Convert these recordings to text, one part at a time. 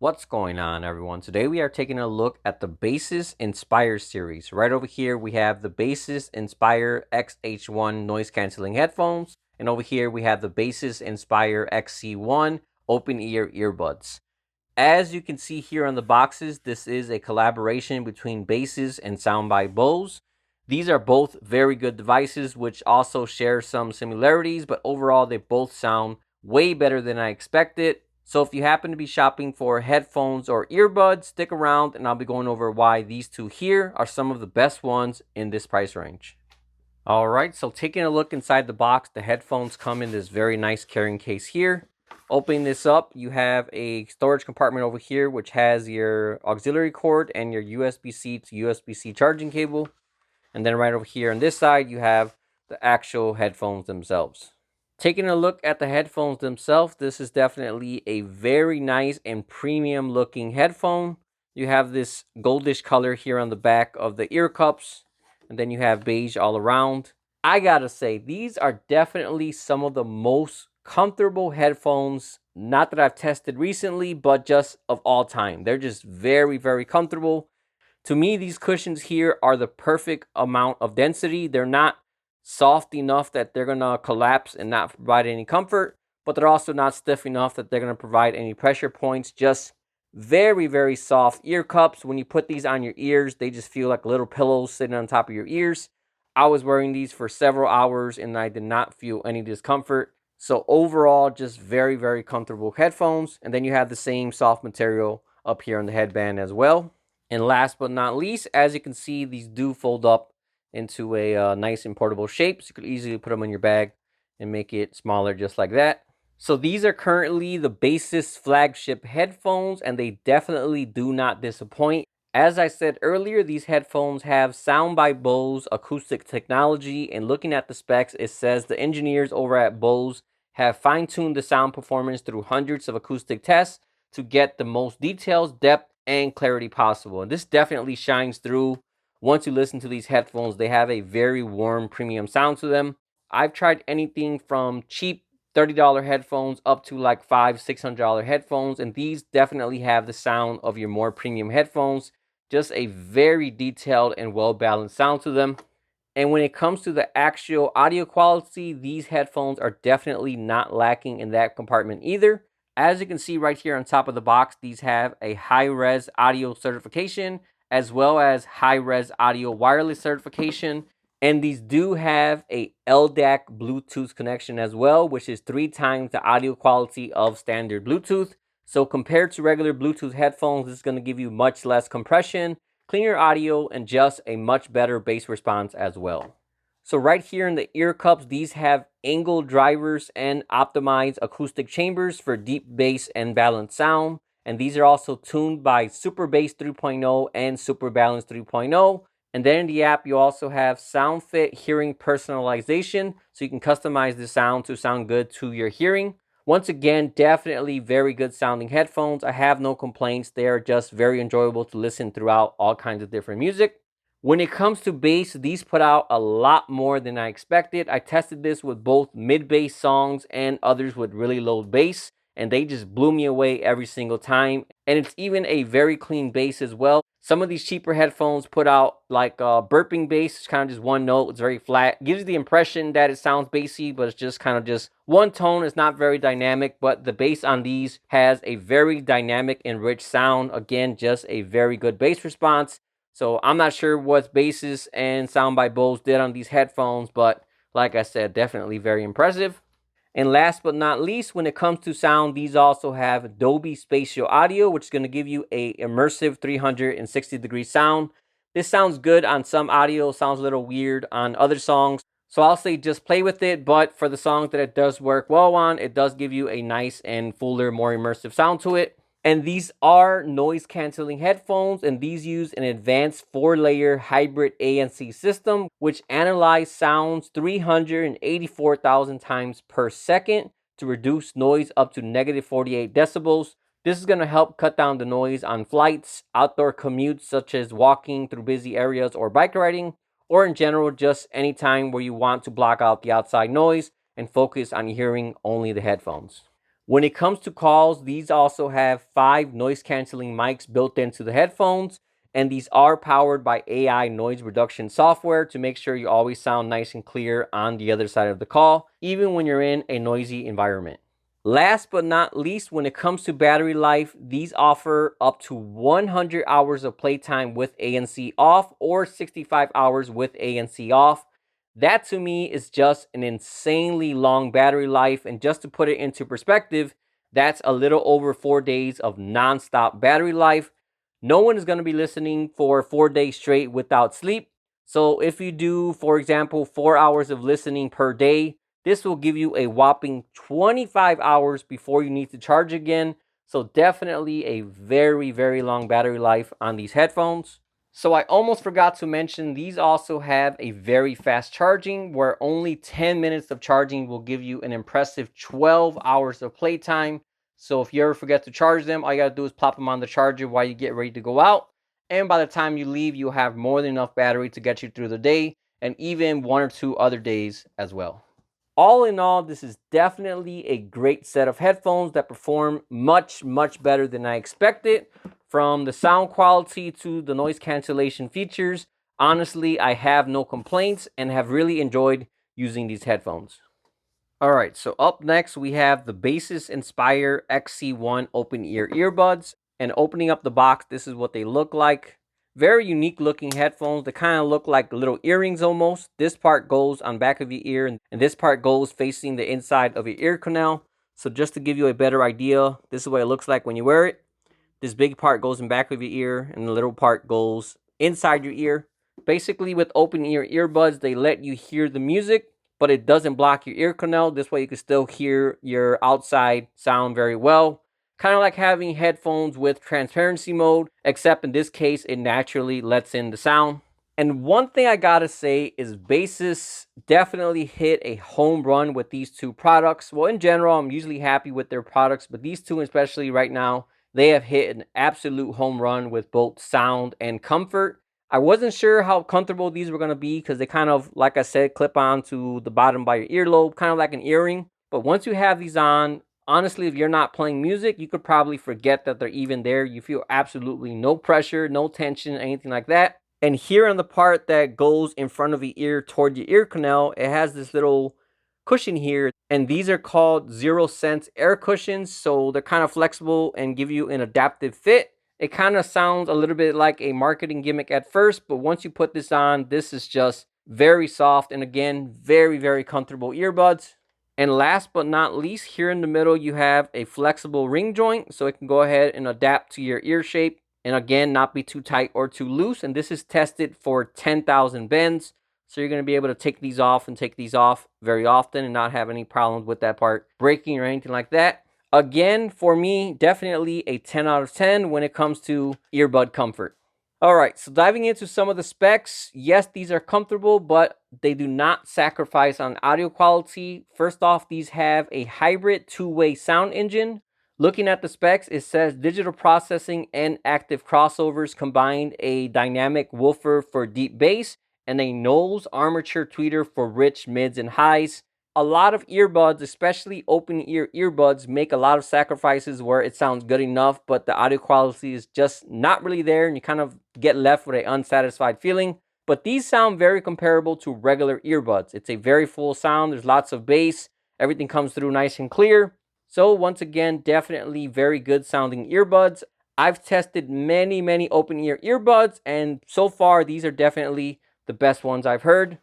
What's going on, everyone? Today we are taking a look at the Baseus Inspire series. Right over here we have the Baseus Inspire XH1 noise canceling headphones, and over here we have the Baseus Inspire XC1 Open Ear Earbuds. As you can see here on the boxes, this is a collaboration between Baseus and Sound By Bose. These are both very good devices which also share some similarities, but overall they both sound way better than I expected. So if you happen to be shopping for headphones or earbuds, stick around and I'll be going over why these two here are some of the best ones in this price range. Alright, so taking a look inside the box, the headphones come in this very nice carrying case here. Opening this up, you have a storage compartment over here which has your auxiliary cord and your USB-C to USB-C charging cable. And then right over here on this side, you have the actual headphones themselves. Taking a look at the headphones themselves, this is definitely a very nice and premium looking headphone. You have this goldish color here on the back of the ear cups, and then you have beige all around. I gotta say, these are definitely some of the most comfortable headphones, not that I've tested recently, but just of all time. They're just very, very comfortable. To me, these cushions here are the perfect amount of density. They're not soft enough that they're gonna collapse and not provide any comfort, but they're also not stiff enough that they're gonna provide any pressure points. Just very, very soft ear cups. When you put these on your ears, they just feel like little pillows sitting on top of your ears. I was wearing these for several hours and I did not feel any discomfort. So overall, just very, very comfortable headphones. And then you have the same soft material up here on the headband as well. And last but not least, as you can see, these do fold up into a nice and portable shape. So you could easily put them in your bag and make it smaller just like that. So these are currently the Baseus flagship headphones, and they definitely do not disappoint. As I said earlier, these headphones have Sound by Bose acoustic technology, and looking at the specs, it says the engineers over at Bose have fine-tuned the sound performance through hundreds of acoustic tests to get the most details, depth, and clarity possible. And this definitely shines through. Once you listen to these headphones, they have a very warm premium sound to them. I've tried anything from cheap $30 headphones up to like $500-$600 headphones, and these definitely have the sound of your more premium headphones. Just a very detailed and well-balanced sound to them. And when it comes to the actual audio quality, these headphones are definitely not lacking in that compartment either. As you can see right here on top of the box, these have a high-res audio certification as well as high-res audio wireless certification. And these do have a LDAC Bluetooth connection as well, which is 3 times the audio quality of standard Bluetooth. So compared to regular Bluetooth headphones, this is going to give you much less compression, cleaner audio, and just a much better bass response as well. So right here in the ear cups, these have angled drivers and optimized acoustic chambers for deep bass and balanced sound. And these are also tuned by Super Bass 3.0 and Super Balance 3.0. And then in the app, you also have SoundFit hearing personalization, so you can customize the sound to sound good to your hearing. Once again, definitely very good sounding headphones. I have no complaints. They are just very enjoyable to listen throughout all kinds of different music. When it comes to bass, these put out a lot more than I expected. I tested this with both mid-bass songs and others with really low bass, and they just blew me away every single time. And it's even a very clean bass as well. Some of these cheaper headphones put out like burping bass. It's kind of just one note. It's very flat. Gives you the impression that it sounds bassy, but it's just kind of just one tone. It's not very dynamic, but the bass on these has a very dynamic and rich sound. Again, just a very good bass response. So I'm not sure what Baseus and Sound by Bose did on these headphones, but like I said, definitely very impressive. And last but not least, when it comes to sound, these also have Dolby Spatial Audio, which is going to give you a immersive 360-degree sound. This sounds good on some audio, sounds a little weird on other songs. So I'll say just play with it, but for the songs that it does work well on, it does give you a nice and fuller, more immersive sound to it. And these are noise canceling headphones, and these use an advanced 4-layer hybrid ANC system, which analyzes sounds 384,000 times per second to reduce noise up to -48 decibels. This is going to help cut down the noise on flights, outdoor commutes such as walking through busy areas or bike riding, or in general just any time where you want to block out the outside noise and focus on hearing only the headphones. When it comes to calls, these also have 5 noise canceling mics built into the headphones, and these are powered by AI noise reduction software to make sure you always sound nice and clear on the other side of the call, even when you're in a noisy environment. Last but not least, when it comes to battery life, these offer up to 100 hours of playtime with ANC off or 65 hours with ANC off. That to me is just an insanely long battery life. And just to put it into perspective, that's a little over 4 days of non-stop battery life. No one is going to be listening for 4 days straight without sleep. So if you do, for example, 4 hours of listening per day, this will give you a whopping 25 hours before you need to charge again. So definitely a very, very long battery life on these headphones. So I almost forgot to mention, these also have a very fast charging where only 10 minutes of charging will give you an impressive 12 hours of playtime. So if you ever forget to charge them, all you gotta do is plop them on the charger while you get ready to go out. And by the time you leave, you'll have more than enough battery to get you through the day and even 1 or 2 other days as well. All in all, this is definitely a great set of headphones that perform much, much better than I expected. From the sound quality to the noise cancellation features, honestly, I have no complaints and have really enjoyed using these headphones. Alright, so up next we have the Baseus Inspire XC1 Open Ear Earbuds. And opening up the box, this is what they look like. Very unique looking headphones. They kind of look like little earrings almost. This part goes on back of your ear and this part goes facing the inside of your ear canal. So just to give you a better idea, this is what it looks like when you wear it. This big part goes in back of your ear and the little part goes inside your ear. Basically with open ear earbuds, they let you hear the music, but it doesn't block your ear canal. This way you can still hear your outside sound very well. Kind of like having headphones with transparency mode, except in this case, it naturally lets in the sound. And one thing I gotta say is Baseus definitely hit a home run with these two products. Well, in general, I'm usually happy with their products, but these two, especially right now, they have hit an absolute home run with both sound and comfort. I wasn't sure how comfortable these were gonna be because they kind of, like I said, clip on to the bottom by your earlobe, kind of like an earring. But once you have these on, honestly, if you're not playing music, you could probably forget that they're even there. You feel absolutely no pressure, no tension, anything like that. And here on the part that goes in front of the ear toward your ear canal, it has this little cushion here. And these are called 0 Sense air cushions. So they're kind of flexible and give you an adaptive fit. It kind of sounds a little bit like a marketing gimmick at first, but once you put this on, this is just very soft and again, very, very comfortable earbuds. And last but not least, here in the middle, you have a flexible ring joint, so it can go ahead and adapt to your ear shape. And again, not be too tight or too loose. And this is tested for 10,000 bends. So you're going to be able to take these off and take these off very often and not have any problems with that part breaking or anything like that. Again, for me, definitely a 10 out of 10 when it comes to earbud comfort. All right, so diving into some of the specs, yes, these are comfortable, but they do not sacrifice on audio quality. First off, these have a hybrid two-way sound engine. Looking at the specs, it says digital processing and active crossovers combined, a dynamic woofer for deep bass, and a nose armature tweeter for rich mids and highs. A lot of earbuds, especially open ear earbuds, make a lot of sacrifices where it sounds good enough, but the audio quality is just not really there and you kind of get left with an unsatisfied feeling. But these sound very comparable to regular earbuds. It's a very full sound. There's lots of bass. Everything comes through nice and clear. So once again, definitely very good sounding earbuds. I've tested many, many open ear earbuds, and so far these are definitely the best ones I've heard.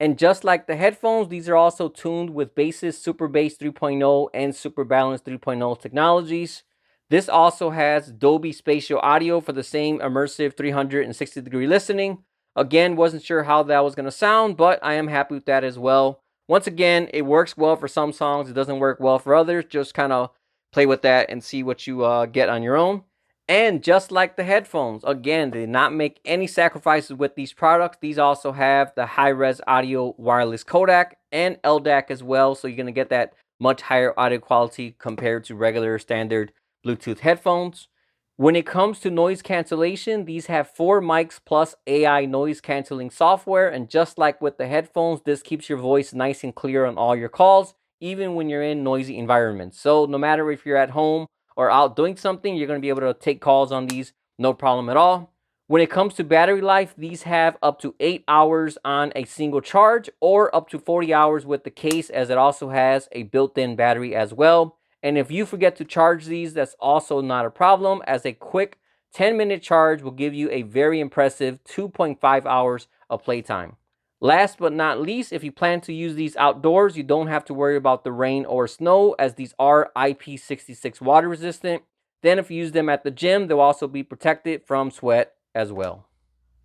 And just like the headphones, these are also tuned with Baseus Super Bass 3.0 and Super Balance 3.0 technologies. This also has Dolby Spatial Audio for the same immersive 360-degree listening. Again, wasn't sure how that was going to sound, but I am happy with that as well. Once again, it works well for some songs. It doesn't work well for others. Just kind of play with that and see what you get on your own. And just like the headphones, again, they did not make any sacrifices with these products. These also have the high-res audio wireless codec and LDAC as well. So you're going to get that much higher audio quality compared to regular standard Bluetooth headphones. When it comes to noise cancellation, these have 4 mics plus AI noise canceling software. And just like with the headphones, this keeps your voice nice and clear on all your calls, even when you're in noisy environments. So no matter if you're at home or out doing something, you're going to be able to take calls on these, no problem at all. When it comes to battery life, these have up to 8 hours on a single charge or up to 40 hours with the case, as it also has a built-in battery as well. And if you forget to charge these, that's also not a problem, as a quick 10-minute charge will give you a very impressive 2.5 hours of playtime. Last but not least, if you plan to use these outdoors, you don't have to worry about the rain or snow, as these are IP66 water resistant. Then if you use them at the gym, they'll also be protected from sweat as well.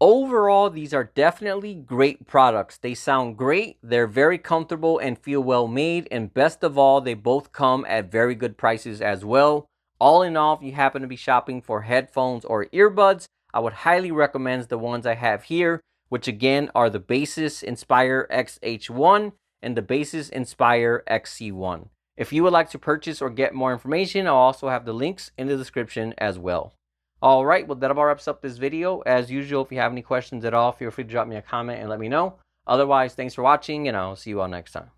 Overall, these are definitely great products. They sound great, they're very comfortable and feel well made, and best of all, they both come at very good prices as well. All in all, if you happen to be shopping for headphones or earbuds, I would highly recommend the ones I have here, which again are the Baseus Inspire XH1 and the Baseus Inspire XC1. If you would like to purchase or get more information, I'll also have the links in the description as well. Alright, well that about wraps up this video. As usual, if you have any questions at all, feel free to drop me a comment and let me know. Otherwise, thanks for watching, and I'll see you all next time.